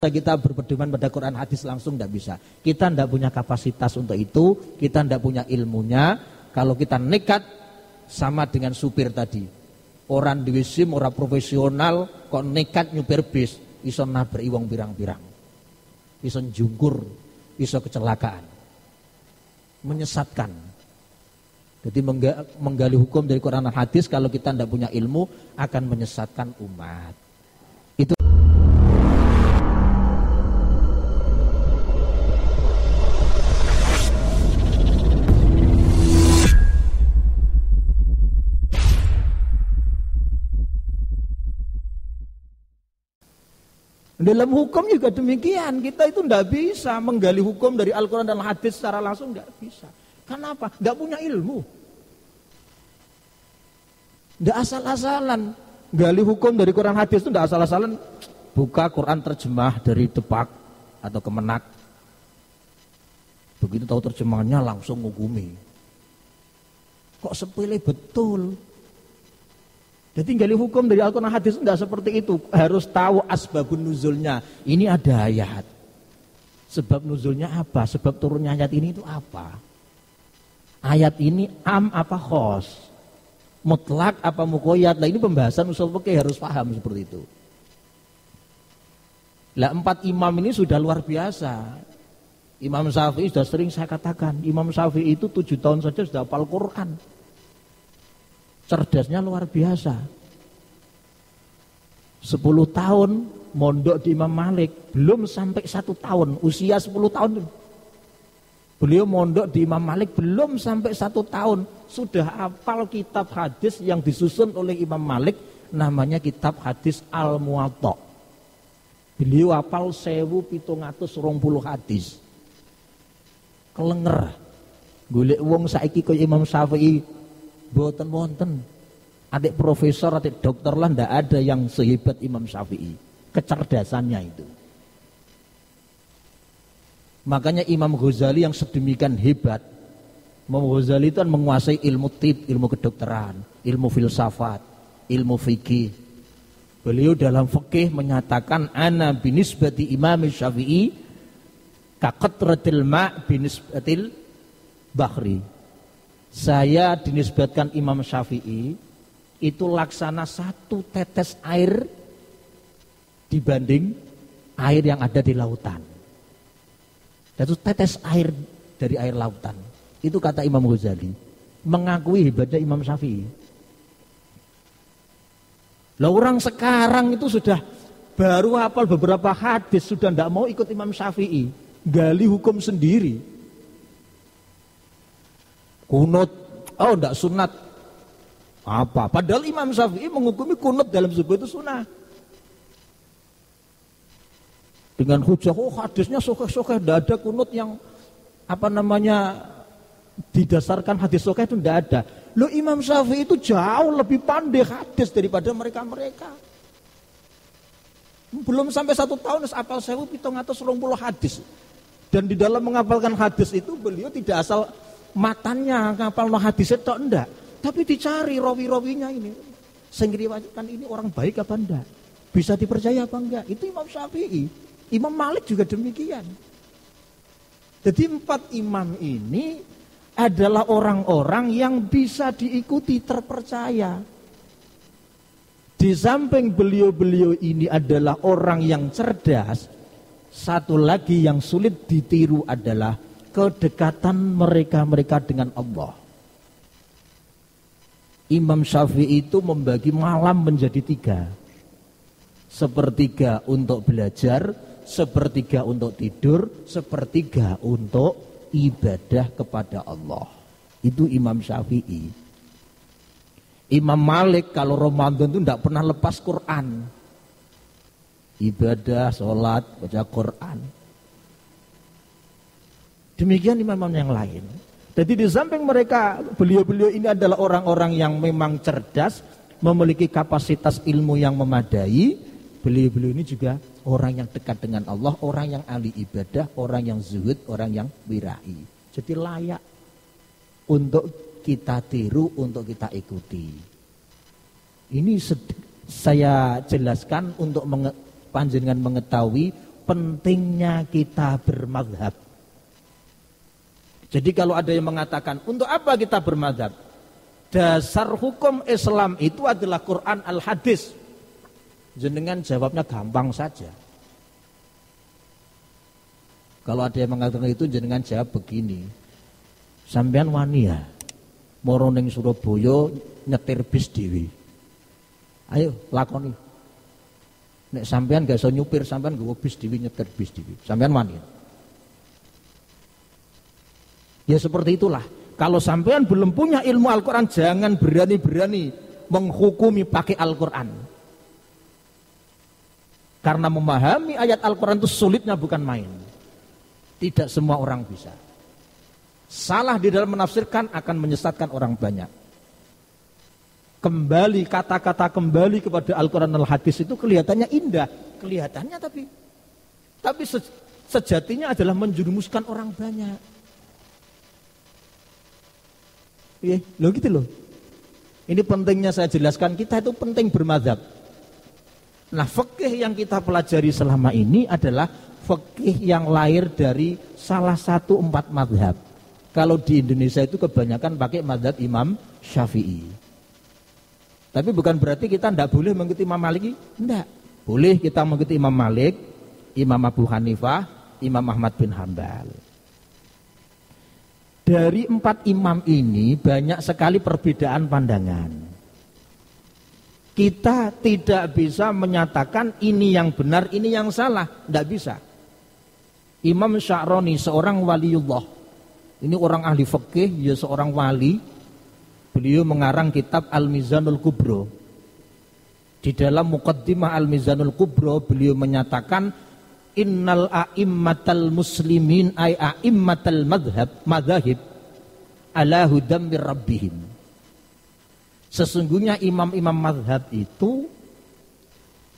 kita berpedoman pada Quran hadis langsung tidak bisa. Kita tidak punya kapasitas untuk itu, kita tidak punya ilmunya. Kalau kita nekat sama dengan supir tadi. Orang duwe SIM, orang profesional kok nekat nyupir bis, iso nabrak wong pirang-pirang. Iso njungkur, iso kecelakaan. Menyesatkan. Jadi menggali hukum dari Quran dan hadis kalau kita tidak punya ilmu akan menyesatkan umat. Itu dalam hukum juga demikian, kita itu tidak bisa menggali hukum dari Al-Quran dan hadis secara langsung, tidak bisa. Kenapa? Tidak punya ilmu. Tidak asal-asalan. Gali hukum dari Quran hadis itu tidak asal-asalan. Buka Quran terjemah dari Depak atau Kemenak. Begitu tahu terjemahannya langsung ngukumi. Kok sepele betul. Jadi gali hukum dari Al-Quran hadis tidak seperti itu. Harus tahu asbabun nuzulnya. Ini ada ayat. Sebab nuzulnya apa? Sebab turunnya ayat ini itu apa? Ayat ini am apa khos? Mutlak apa muqayyad? Nah ini pembahasan usul fikih harus paham seperti itu. Lah 4 imam ini sudah luar biasa. Imam Syafi'i sudah sering saya katakan. Imam Syafi'i itu 7 tahun saja sudah hafal Quran. Cerdasnya luar biasa. 10 tahun mondok di Imam Malik, belum sampai 1 tahun, usia 10 tahun. Beliau mondok di Imam Malik belum sampai 1 tahun, sudah hafal kitab hadis yang disusun oleh Imam Malik, namanya kitab hadis Al-Muwatta. Beliau hafal 1720 hadis. Kelenger. Golek wong saiki kaya Imam Syafi'i boten wonten. Adik profesor, adik dokter lah ndak ada yang sehebat Imam Syafi'i. Kecerdasannya itu. Makanya Imam Ghazali yang sedemikian hebat. Imam Ghazali itu kan menguasai ilmu tib, ilmu kedokteran, ilmu filsafat, ilmu fikih. Beliau dalam fikih menyatakan ana binisbati Imam Syafi'i kaqatratil ma' binisbatil bahri. Saya dinisbatkan Imam Syafi'i itu laksana 1 tetes air dibanding air yang ada di lautan. Itu tetes air dari air lautan. Itu kata Imam Ghazali. Mengakui hebatnya Imam Syafi'i. Lah orang sekarang itu sudah baru hafal beberapa hadis sudah tidak mau ikut Imam Syafi'i. Gali hukum sendiri. Kunut, oh tidak sunat. Apa? Padahal Imam Syafi'i menghukumi kunut dalam subuh itu sunnah. Dengan hujah, oh hadisnya sokeh-sokeh, tidak ada kunut yang didasarkan hadis sokeh itu tidak ada. Loh Imam Syafi'i itu jauh lebih pandai hadis daripada mereka-mereka. Belum sampai 1 tahun apal 1720 hadis. Dan di dalam menghafalkan hadis itu beliau tidak asal matanya ngapal hadis itu enggak, tapi dicari rawi-rawinya ini. Sing riwayatkan ini orang baik apa enggak? Bisa dipercaya apa enggak? Itu Imam Syafi'i. Imam Malik juga demikian. Jadi 4 imam ini adalah orang-orang yang bisa diikuti, terpercaya. Di samping beliau-beliau ini adalah orang yang cerdas, satu lagi yang sulit ditiru adalah kedekatan mereka dengan Allah. Imam Syafi'i itu membagi malam menjadi 3. Sepertiga untuk belajar, sepertiga untuk tidur, sepertiga untuk ibadah kepada Allah. Itu Imam Syafi'i. Imam Malik kalau Ramadan itu tidak pernah lepas Quran. Ibadah, sholat, baca Quran. Demikian imam-imam yang lain. Jadi di samping mereka, beliau-beliau ini adalah orang-orang yang memang cerdas, memiliki kapasitas ilmu yang memadai. Beliau-beliau ini juga orang yang dekat dengan Allah, orang yang ahli ibadah, orang yang zuhud, orang yang wirahi. Jadi layak untuk kita tiru, untuk kita ikuti. Ini saya jelaskan untuk panjenengan mengetahui pentingnya kita bermadhab. Jadi kalau ada yang mengatakan, untuk apa kita bermadhab? Dasar hukum Islam itu adalah Quran al-Hadis. Jenengan jawabnya gampang saja. Kalau ada yang mengatakan itu, jenengan jawab begini. Sampean wani ya, moro ning Surabaya nyetir bis dhewe. Ayo lakoni. Nek sampean gak iso nyupir, sampean nggawa bis dhewe, nyetir bis dhewe. Sampean wani. Ya seperti itulah. Kalau sampean belum punya ilmu Al-Quran, jangan berani-berani menghukumi pakai Al-Quran. Karena memahami ayat Al-Quran itu sulitnya bukan main. Tidak semua orang bisa. Salah di dalam menafsirkan akan menyesatkan orang banyak. Kembali kata-kata kembali kepada Al-Quran al-Hadis itu kelihatannya indah. Kelihatannya tapi sejatinya adalah menjerumuskan orang banyak. Iya, loh gitu loh. Ini pentingnya saya jelaskan, kita itu penting bermadzhab. Nah, fikih yang kita pelajari selama ini adalah fikih yang lahir dari salah satu 4 mazhab. Kalau di Indonesia itu kebanyakan pakai mazhab Imam Syafi'i. Tapi bukan berarti kita tidak boleh mengikuti Imam Malik. Tidak. Boleh kita mengikuti Imam Malik, Imam Abu Hanifah, Imam Ahmad bin Hambal. Dari 4 imam ini banyak sekali perbedaan pandangan. Kita tidak bisa menyatakan ini yang benar, ini yang salah. Tidak bisa. Imam Sya'rani seorang waliullah. Ini orang ahli fikih, ya seorang wali. Beliau mengarang kitab Al-Mizanul Kubro. Di dalam Muqaddimah Al-Mizanul Kubro beliau menyatakan innal a'immatal muslimin ay a'immatal madhahib ala hudam mir rabbihim. Sesungguhnya imam-imam madhab itu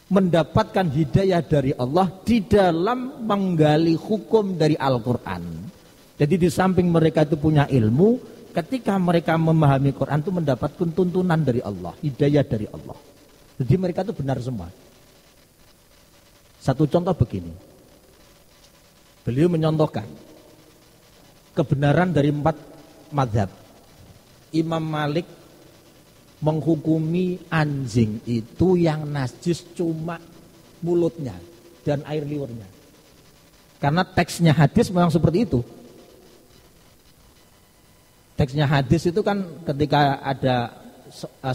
mendapatkan hidayah dari Allah di dalam menggali hukum dari Al-Quran. Jadi di samping mereka itu punya ilmu, ketika mereka memahami Quran itu mendapatkan tuntunan dari Allah, hidayah dari Allah. Jadi mereka itu benar semua. Satu contoh begini. Beliau menyontohkan kebenaran dari 4 mazhab. Imam Malik menghukumi anjing itu yang najis cuma mulutnya dan air liurnya. Karena teksnya hadis memang seperti itu. Teksnya hadis itu kan ketika ada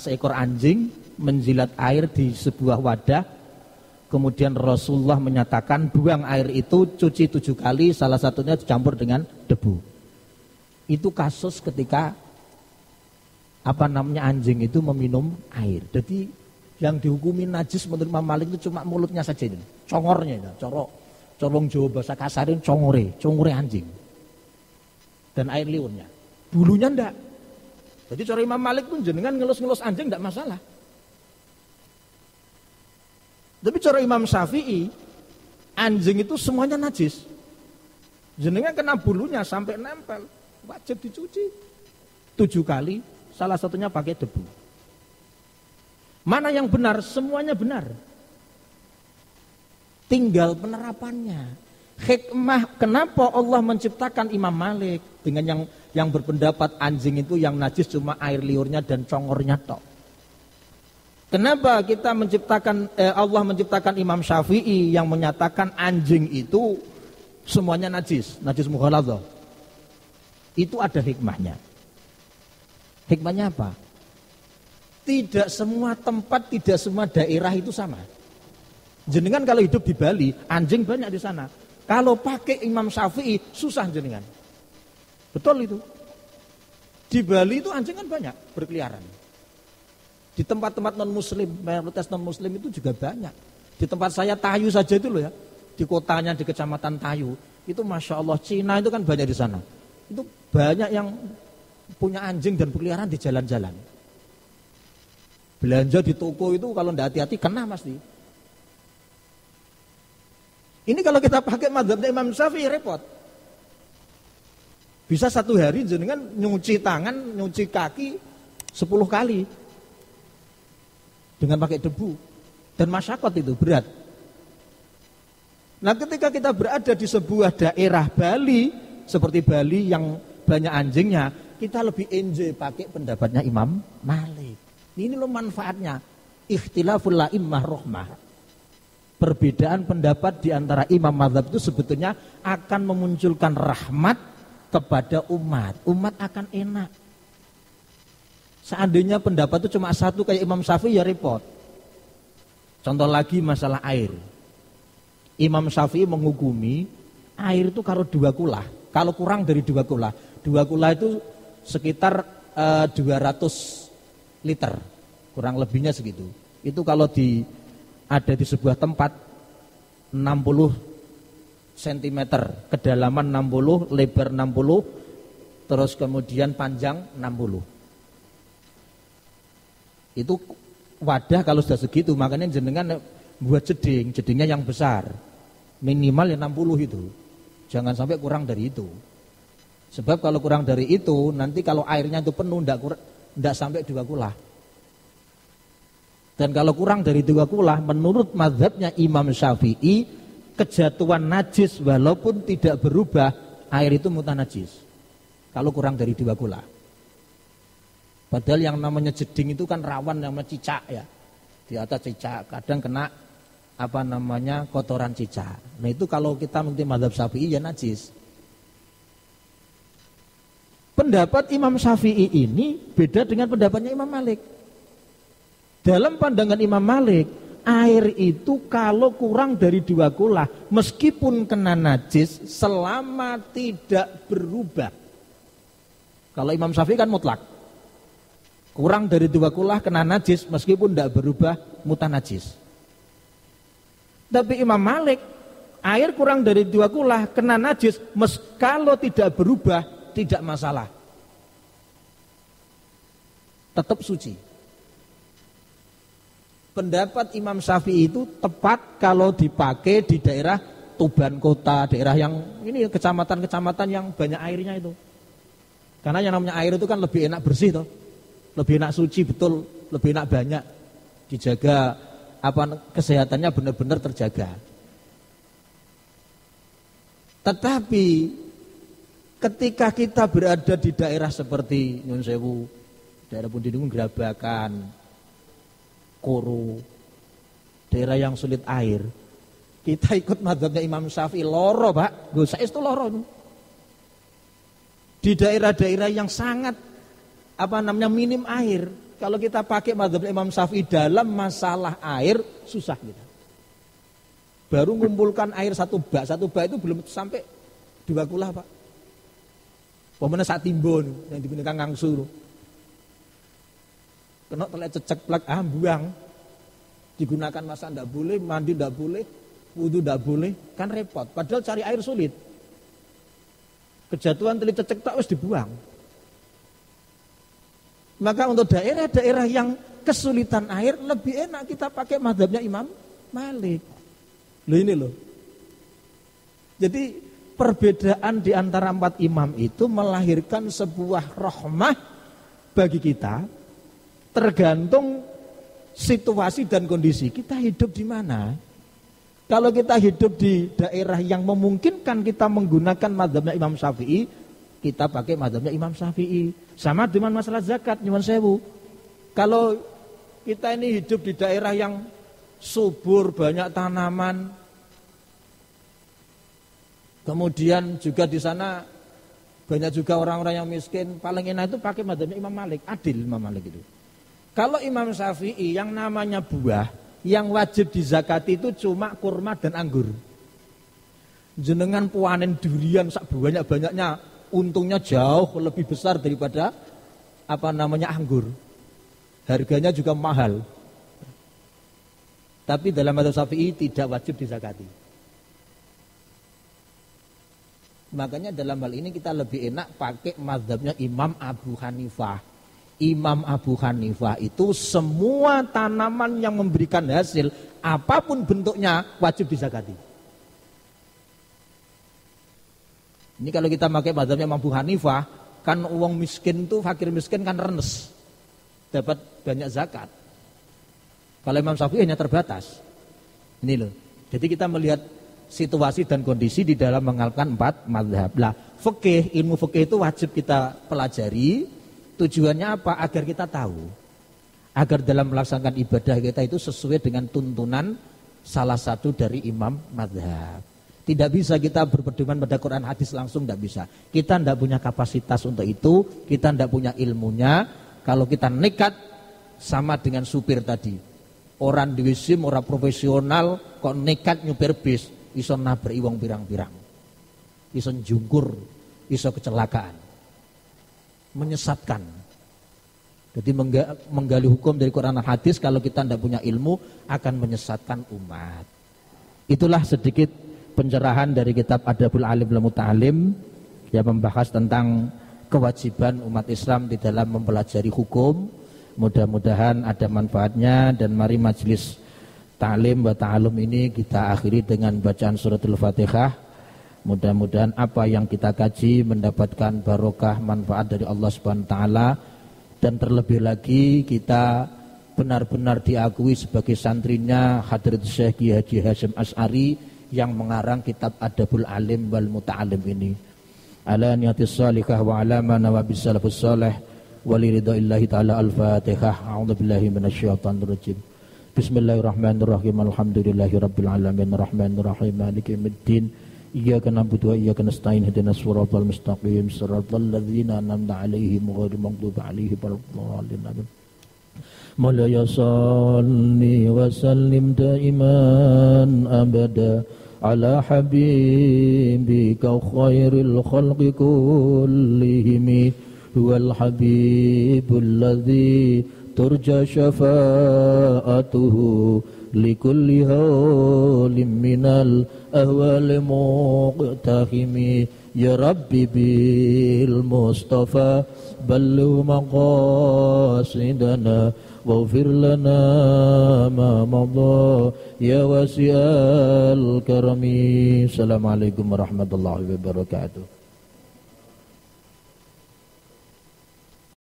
seekor anjing menjilat air di sebuah wadah, kemudian Rasulullah menyatakan buang air itu, cuci 7 kali, salah satunya dicampur dengan debu. Itu kasus ketika anjing itu meminum air. Jadi yang dihukumi najis menurut Imam Malik itu cuma mulutnya saja ini, congornya, corong Jawa bahasa kasarin congore anjing. Dan air liurnya. Bulunya enggak. Jadi cara Imam Malik pun jenengan ngelus-ngelus anjing enggak masalah. Tapi cara Imam Syafi'i, anjing itu semuanya najis. Jenengan kena bulunya sampai nempel, wajib dicuci 7 kali, salah satunya pakai debu. Mana yang benar? Semuanya benar. Tinggal penerapannya. Hikmah kenapa Allah menciptakan Imam Malik dengan yang berpendapat anjing itu yang najis cuma air liurnya dan congornya tok. Kenapa kita Allah menciptakan Imam Syafi'i yang menyatakan anjing itu semuanya najis mughaladzah. Itu ada hikmahnya. Hikmahnya apa? Tidak semua tempat, tidak semua daerah itu sama. Jenengan kalau hidup di Bali, anjing banyak di sana. Kalau pakai Imam Syafi'i susah jenengan. Betul itu. Di Bali itu anjing kan banyak berkeliaran. Di tempat-tempat non-muslim, mayoritas non-muslim itu juga banyak. Di tempat saya Tayu saja itu loh ya, di kotanya, di kecamatan Tayu, itu Masya Allah Cina itu kan banyak di sana. Itu banyak yang punya anjing dan berkeliaran di jalan-jalan. Belanja di toko itu kalau tidak hati-hati kena pasti. Ini kalau kita pakai mazhabnya Imam Syafi'i repot. Bisa 1 hari jenengan nyuci tangan, nyuci kaki 10 kali. Dengan pakai debu. Dan masyakot itu berat. Nah ketika kita berada di sebuah daerah Bali, seperti Bali yang banyak anjingnya, kita lebih enjoy pakai pendapatnya Imam Malik. Ini loh manfaatnya. Ikhtilaful la'immah rahmah. Perbedaan pendapat di antara imam mazhab itu sebetulnya akan memunculkan rahmat kepada umat. Umat akan enak. Seandainya pendapat itu cuma satu kayak Imam Syafi'i ya repot. Contoh lagi masalah air. Imam Syafi'i menghukumi air itu kalau 2 kulah. Kalau kurang dari 2 kulah. 2 kulah itu sekitar 200 liter. Kurang lebihnya segitu. Itu kalau ada di sebuah tempat 60 cm, kedalaman 60, lebar 60, terus kemudian panjang 60. Itu wadah kalau sudah segitu, makanya jenengan buat jedingnya yang besar. Minimal ya 60 itu. Jangan sampai kurang dari itu. Sebab kalau kurang dari itu, nanti kalau airnya itu penuh enggak sampai 2 kulah. Dan kalau kurang dari 2 kulah, menurut mazhabnya Imam Syafi'i, kejatuhan najis walaupun tidak berubah, air itu mutan najis. Kalau kurang dari 2 kulah. Padahal yang namanya jeding itu kan rawan, namanya cicak ya. Di atas cicak, kadang kena kotoran cicak. Nah itu kalau kita mengikuti mazhab Syafi'i ya najis. Pendapat Imam Syafi'i ini beda dengan pendapatnya Imam Malik. Dalam pandangan Imam Malik, air itu kalau kurang dari 2 kulah, meskipun kena najis, selama tidak berubah. Kalau Imam Syafi'i kan mutlak. Kurang dari 2 kulah kena najis, meskipun tidak berubah, mutan najis. Tapi Imam Malik, air kurang dari 2 kulah kena najis, kalau tidak berubah, tidak masalah. Tetap suci. Pendapat Imam Syafi'i itu tepat kalau dipakai di daerah Tuban kota, daerah yang ini kecamatan-kecamatan yang banyak airnya itu. Karena yang namanya air itu kan lebih enak bersih toh. Lebih enak suci betul, lebih enak banyak. Dijaga kesehatannya benar-benar terjaga. Tetapi ketika kita berada di daerah seperti Nyun Sewu, daerah Pundinungun, Grabakan, Koro, daerah yang sulit air, kita ikut mazhabnya Imam Syafi'i loro pak, gue saestu loro. Di daerah-daerah yang sangat minim air, kalau kita pakai mazhabnya Imam Syafi'i dalam masalah air susah kita. Baru ngumpulkan air satu bak itu belum sampai 2 kulah pak. Pemene sak timbun yang digunakan ngangsu. Kena telek cecek-plek buang. Digunakan masa ndak boleh, mandi ndak boleh, wudu ndak boleh, kan repot. Padahal cari air sulit. Kejatuhan telik cecek tak wis dibuang. Maka untuk daerah-daerah yang kesulitan air lebih enak kita pakai mazhabnya Imam Malik. Loh ini loh. Jadi perbedaan di antara 4 imam itu melahirkan sebuah rahmah bagi kita. Tergantung situasi dan kondisi kita hidup di mana. Kalau kita hidup di daerah yang memungkinkan kita menggunakan mazhabnya Imam Syafi'i, kita pakai mazhabnya Imam Syafi'i. Sama dengan masalah zakat, Nyuwun Sewu. Kalau kita ini hidup di daerah yang subur, banyak tanaman, kemudian juga di sana banyak juga orang-orang yang miskin, paling enak itu pakai mazhabnya Imam Malik, adil Imam Malik itu. Kalau Imam Syafi'i yang namanya buah, yang wajib dizakati itu cuma kurma dan anggur. Jenengan puanen durian sak banyak-banyaknya, untungnya jauh lebih besar daripada anggur. Harganya juga mahal. Tapi dalam mazhab Syafi'i tidak wajib dizakati. Makanya dalam hal ini kita lebih enak pakai mazhabnya Imam Abu Hanifah. Imam Abu Hanifah itu semua tanaman yang memberikan hasil apapun bentuknya wajib dizakati. Ini kalau kita pakai mazhabnya Imam Abu Hanifah, kan uang miskin tuh, fakir miskin kan renes, dapat banyak zakat. Kalau Imam Syafi'i hanya terbatas. Ini loh. Jadi kita melihat situasi dan kondisi di dalam mengamalkan 4 mazhab. Lah, ilmu fikih itu wajib kita pelajari. Tujuannya apa? Agar kita tahu. Agar dalam melaksanakan ibadah kita itu sesuai dengan tuntunan salah satu dari imam mazhab. Tidak bisa kita berpedoman pada Quran hadis langsung, tidak bisa. Kita tidak punya kapasitas untuk itu, kita tidak punya ilmunya. Kalau kita nekat sama dengan supir tadi. Orang di SIM, orang profesional kok nekat nyupir bis, iso nabrak wong pirang-pirang. Iso njungkur, iso kecelakaan. Menyesatkan. Jadi menggali hukum dari Quran dan hadis kalau kita tidak punya ilmu akan menyesatkan umat. Itulah sedikit pencerahan dari kitab Adabul Alim wal Muta'alim yang membahas tentang kewajiban umat Islam di dalam mempelajari hukum. Mudah-mudahan ada manfaatnya dan mari majelis ta'lim wa ta'alum ini kita akhiri dengan bacaan suratul Fatihah. Mudah-mudahan apa yang kita kaji mendapatkan barokah manfaat dari Allah Subhanahu wa taala. Dan terlebih lagi kita benar-benar diakui sebagai santrinya Hadrat Syekh Kiai Haji Hasyim Asy'ari yang mengarang kitab Adabul Alim wal Muta'alim ini. Ala niyatis salihah wa ala ma nawabis salafus salih wa liridaillahi ta'ala al-Fatihah. A'udzubillahi minasyaitonir rajim. Bismillahirrahmanirrahim. Alhamdulillahi rabbil alamin arrahmanirrahim maliki yaumiddin. Iyyaka na'budu wa iyyaka nasta'in ihdinas siratal mustaqim siratal ladzina an'amta 'alaihim ghairil maghdubi 'alaihim waladdallin. Mawlaya shalli wa sallim daiman abada ala habibika khairil khalqi kullihim huwal habibul ladzi turja syafa'atuhu likulli hawlim minal ahwal muqtahimi ya rabbi bil mustafa ballu maqasidana waghfir lana ma madha ya wasi'al karami. Assalamualaikum warahmatullahi wabarakatuh.